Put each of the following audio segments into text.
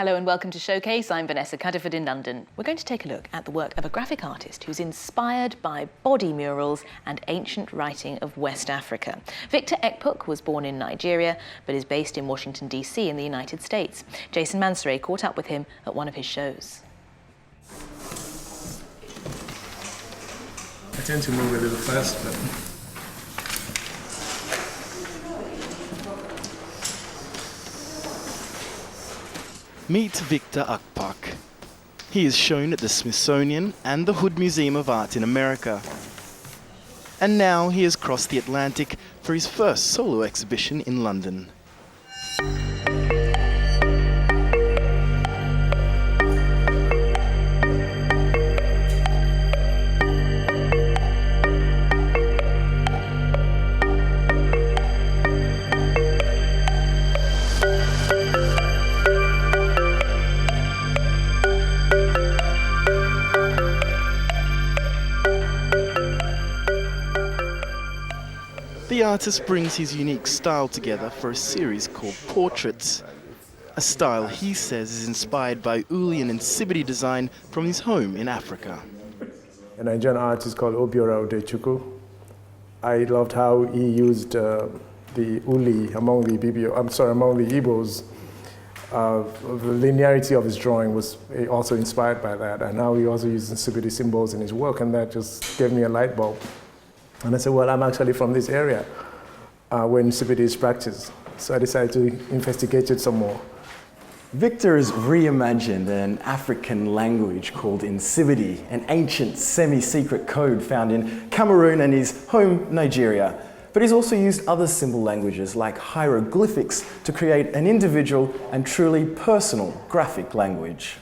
Hello and welcome to Showcase. I'm Vanessa Cuddiford in London. We're going to take a look at the work of a graphic artist who's inspired by body murals and ancient writing of West Africa. Victor Ekpuk was born in Nigeria, but is based in Washington, D.C. in the United States. Jason Mansoray caught up with him at one of his shows. I tend to move a little fast, but... Meet Victor Ekpuk. He is shown at the Smithsonian and the Hood Museum of Art in America. And now he has crossed the Atlantic for his first solo exhibition in London. The artist brings his unique style together for a series called Portraits, a style he says is inspired by Uli and Nsibidi design from his home in Africa. A Nigerian artist called Obiora Udechukwu. I loved how he used the Uli among the Igbos. The linearity of his drawing was also inspired by that, and now he also uses Nsibidi symbols in his work, and that just gave me a light bulb. And I said, well, I'm actually from this area where Nsibidi is practiced. So I decided to investigate it some more. Victor has reimagined an African language called Nsibidi, an ancient semi-secret code found in Cameroon and his home, Nigeria. But he's also used other symbol languages like hieroglyphics to create an individual and truly personal graphic language.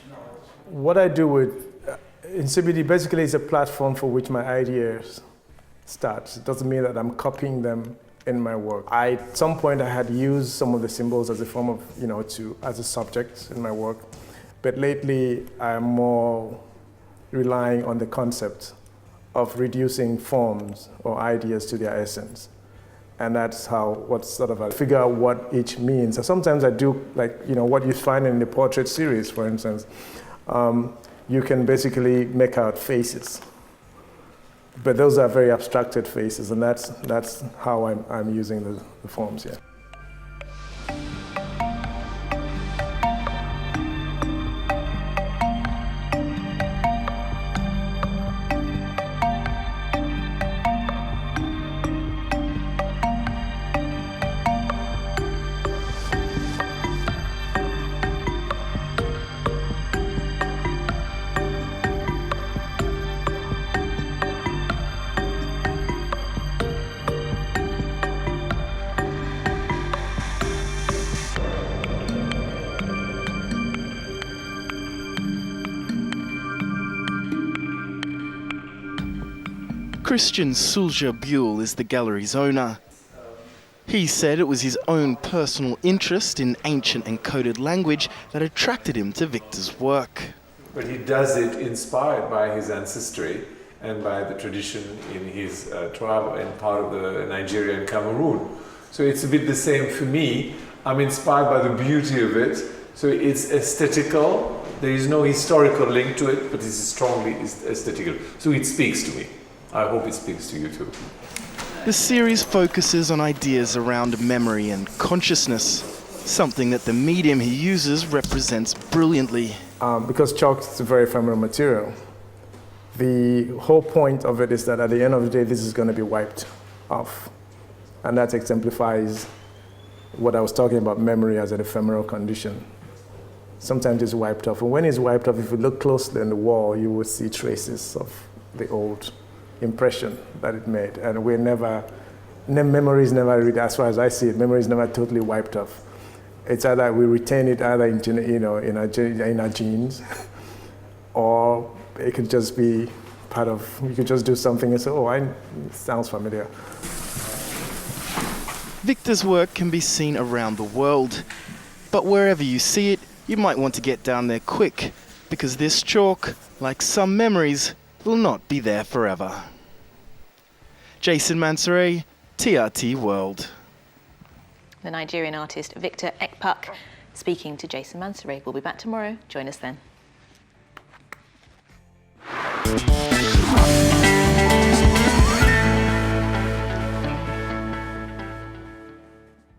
What I do with Nsibidi basically is a platform for which my ideas start. It doesn't mean that I'm copying them in my work. At some point I had used some of the symbols as a form of, as a subject in my work. But lately I'm more relying on the concept of reducing forms or ideas to their essence. And that's I figure out what each means. So sometimes I do, what you find in the portrait series, for instance. You can basically make out faces. But those are very abstracted faces, and that's how I'm using the forms here. Christian Sulja Buell is the gallery's owner. He said it was his own personal interest in ancient encoded language that attracted him to Victor's work. But he does it inspired by his ancestry and by the tradition in his tribe and part of the Nigeria and Cameroon. So it's a bit the same for me. I'm inspired by the beauty of it. So it's aesthetical. There is no historical link to it, but it's strongly aesthetical. So it speaks to me. I hope it speaks to you too. The series focuses on ideas around memory and consciousness, something that the medium he uses represents brilliantly. Because chalk is a very ephemeral material, the whole point of it is that at the end of the day, this is going to be wiped off. And that exemplifies what I was talking about, memory as an ephemeral condition. Sometimes it's wiped off. And when it's wiped off, if you look closely on the wall, you will see traces of the old impression that it made. And memory is never really, as far as I see it, memory is never totally wiped off. It's either we retain it either in our genes, or it could just be part of, you could just do something and say, oh, it sounds familiar. Victor's work can be seen around the world, but wherever you see it, you might want to get down there quick, because this chalk, like some memories, will not be there forever. Jason Mansoray, TRT World. The Nigerian artist Victor Ekpuk speaking to Jason Mansouri. We'll be back tomorrow. Join us then.